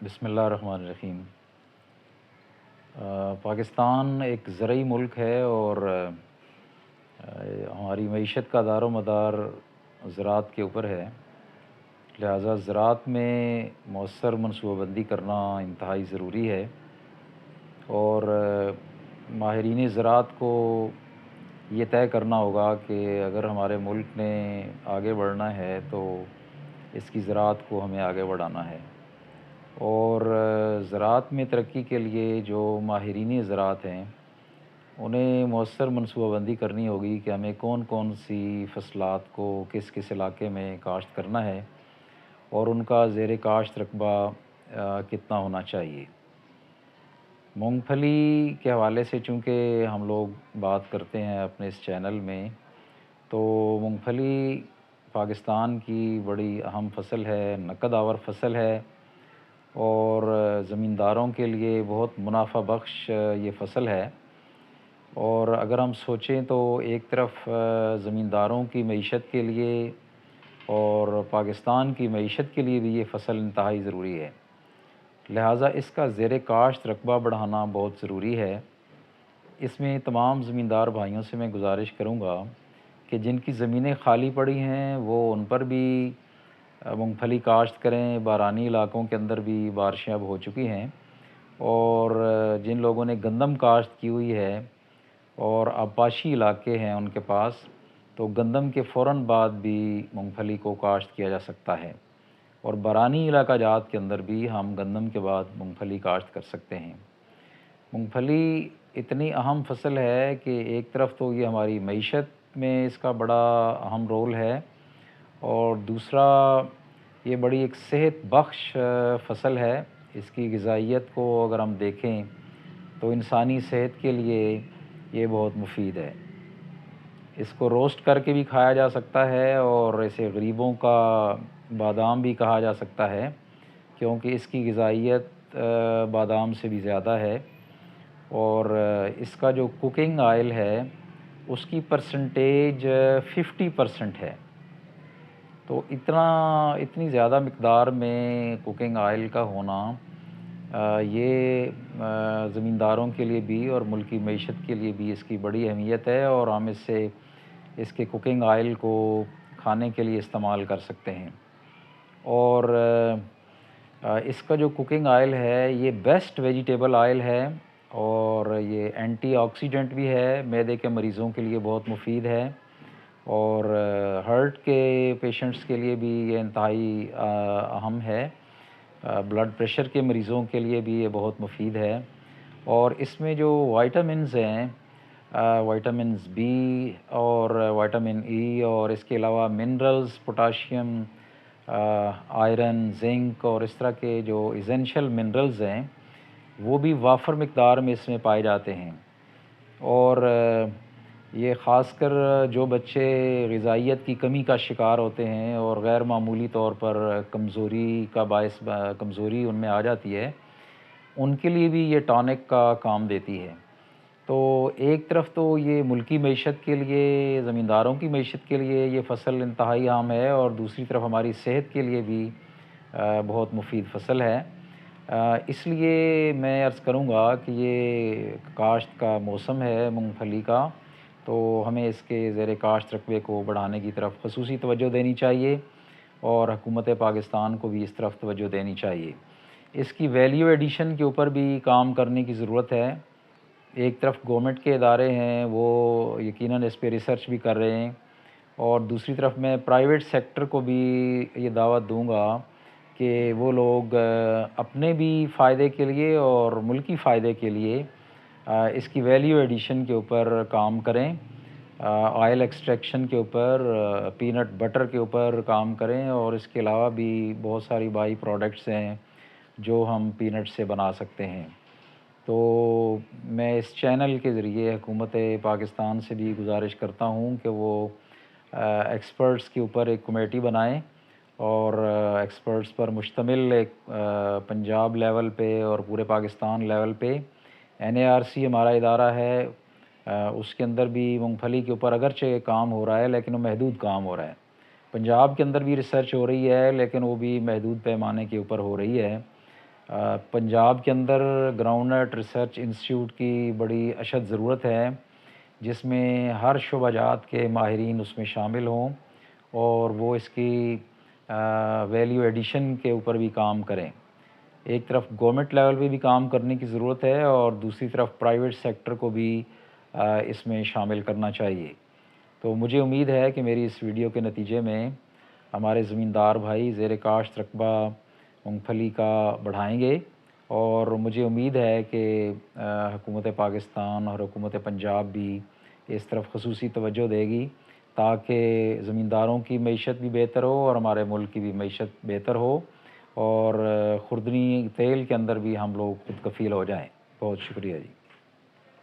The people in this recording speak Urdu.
بسم اللہ الرحمن الرحیم۔ پاکستان ایک زرعی ملک ہے اور ہماری معیشت کا دار و مدار زراعت کے اوپر ہے، لہٰذا زراعت میں مؤثر منصوبہ بندی کرنا انتہائی ضروری ہے اور ماہرین زراعت کو یہ طے کرنا ہوگا کہ اگر ہمارے ملک نے آگے بڑھنا ہے تو اس کی زراعت کو ہمیں آگے بڑھانا ہے۔ اور زراعت میں ترقی کے لیے جو ماہرین زراعت ہیں انہیں مؤثر منصوبہ بندی کرنی ہوگی کہ ہمیں کون کون سی فصلات کو کس کس علاقے میں کاشت کرنا ہے اور ان کا زیر کاشت رقبہ کتنا ہونا چاہیے۔ مونگ پھلی کے حوالے سے چونکہ ہم لوگ بات کرتے ہیں اپنے اس چینل میں، تو مونگ پھلی پاکستان کی بڑی اہم فصل ہے، نقد آور فصل ہے اور زمینداروں کے لیے بہت منافع بخش یہ فصل ہے۔ اور اگر ہم سوچیں تو ایک طرف زمینداروں کی معیشت کے لیے اور پاکستان کی معیشت کے لیے بھی یہ فصل انتہائی ضروری ہے، لہٰذا اس کا زیر کاشت رقبہ بڑھانا بہت ضروری ہے۔ اس میں تمام زمیندار بھائیوں سے میں گزارش کروں گا کہ جن کی زمینیں خالی پڑی ہیں وہ ان پر بھی مونگ پھلی کاشت کریں۔ بارانی علاقوں کے اندر بھی بارشیں اب ہو چکی ہیں اور جن لوگوں نے گندم کاشت کی ہوئی ہے اور آبپاشی علاقے ہیں ان کے پاس، تو گندم کے فوراً بعد بھی مونگ پھلی کو کاشت کیا جا سکتا ہے اور بارانی علاقہ جات کے اندر بھی ہم گندم کے بعد مونگ پھلی کاشت کر سکتے ہیں۔ مونگ پھلی اتنی اہم فصل ہے کہ ایک طرف تو یہ ہماری معیشت میں اس کا بڑا اہم رول ہے اور دوسرا یہ بڑی ایک صحت بخش فصل ہے۔ اس کی غذائیت کو اگر ہم دیکھیں تو انسانی صحت کے لیے یہ بہت مفید ہے۔ اس کو روسٹ کر کے بھی کھایا جا سکتا ہے اور اسے غریبوں کا بادام بھی کہا جا سکتا ہے کیونکہ اس کی غذائیت بادام سے بھی زیادہ ہے اور اس کا جو کوکنگ آئل ہے اس کی پرسنٹیج 50% ہے، تو اتنی زیادہ مقدار میں کوکنگ آئل کا ہونا یہ زمینداروں کے لیے بھی اور ملکی معیشت کے لیے بھی اس کی بڑی اہمیت ہے اور ہم اس کے کوکنگ آئل کو کھانے کے لیے استعمال کر سکتے ہیں۔ اور اس کا جو کوکنگ آئل ہے یہ بیسٹ ویجیٹیبل آئل ہے اور یہ اینٹی آکسیڈنٹ بھی ہے، معدے کے مریضوں کے لیے بہت مفید ہے اور ہارٹ کے پیشنٹس کے لیے بھی یہ انتہائی اہم ہے، بلڈ پریشر کے مریضوں کے لیے بھی یہ بہت مفید ہے اور اس میں جو وائٹامنز ہیں، وائٹامنز بی اور وائٹامن ای اور اس کے علاوہ منرلز، پوٹاشیم، آئرن، زنک اور اس طرح کے جو ایسینشل منرلز ہیں وہ بھی وافر مقدار میں اس میں پائے جاتے ہیں اور یہ خاص کر جو بچے غذائیت کی کمی کا شکار ہوتے ہیں اور غیر معمولی طور پر کمزوری ان میں آ جاتی ہے، ان کے لیے بھی یہ ٹانک کا کام دیتی ہے۔ تو ایک طرف تو یہ ملکی معیشت کے لیے، زمینداروں کی معیشت کے لیے یہ فصل انتہائی اہم ہے اور دوسری طرف ہماری صحت کے لیے بھی بہت مفید فصل ہے۔ اس لیے میں عرض کروں گا کہ یہ کاشت کا موسم ہے مونگ پھلی کا، تو ہمیں اس کے زیر کاشت رقبے کو بڑھانے کی طرف خصوصی توجہ دینی چاہیے اور حکومت پاکستان کو بھی اس طرف توجہ دینی چاہیے۔ اس کی ویلیو ایڈیشن کے اوپر بھی کام کرنے کی ضرورت ہے۔ ایک طرف گورنمنٹ کے ادارے ہیں وہ یقیناً اس پہ ریسرچ بھی کر رہے ہیں اور دوسری طرف میں پرائیویٹ سیکٹر کو بھی یہ دعوت دوں گا کہ وہ لوگ اپنے بھی فائدے کے لیے اور ملکی فائدے کے لیے اس کی ویلیو ایڈیشن کے اوپر کام کریں، آئل ایکسٹریکشن کے اوپر، پینٹ بٹر کے اوپر کام کریں اور اس کے علاوہ بھی بہت ساری بائی پروڈکٹس ہیں جو ہم پینٹ سے بنا سکتے ہیں۔ تو میں اس چینل کے ذریعے حکومت پاکستان سے بھی گزارش کرتا ہوں کہ وہ ایکسپرٹس کے اوپر ایک کمیٹی بنائیں اور ایکسپرٹس پر مشتمل ایک پنجاب لیول پہ اور پورے پاکستان لیول پہ NARC ہمارا ادارہ ہے، اس کے اندر بھی مونگ پھلی کے اوپر اگرچہ کام ہو رہا ہے لیکن وہ محدود کام ہو رہا ہے۔ پنجاب کے اندر بھی ریسرچ ہو رہی ہے لیکن وہ بھی محدود پیمانے کے اوپر ہو رہی ہے۔ پنجاب کے اندر گراؤنڈ نٹ ریسرچ انسٹیٹیوٹ کی بڑی اشد ضرورت ہے، جس میں ہر شعبہ جات کے ماہرین اس میں شامل ہوں اور وہ اس کی ویلیو ایڈیشن کے اوپر بھی کام کریں۔ ایک طرف گورنمنٹ لیول پہ بھی کام کرنے کی ضرورت ہے اور دوسری طرف پرائیویٹ سیکٹر کو بھی اس میں شامل کرنا چاہیے۔ تو مجھے امید ہے کہ میری اس ویڈیو کے نتیجے میں ہمارے زمیندار بھائی زیر کاشت رقبہ مونگ پھلی کا بڑھائیں گے، اور مجھے امید ہے کہ حکومت پاکستان اور حکومت پنجاب بھی اس طرف خصوصی توجہ دے گی تاکہ زمینداروں کی معیشت بھی بہتر ہو اور ہمارے ملک کی بھی معیشت بہتر ہو، اور خوردنی تیل کے اندر بھی ہم لوگ خود کفیل ہو جائیں۔ بہت شکریہ جی۔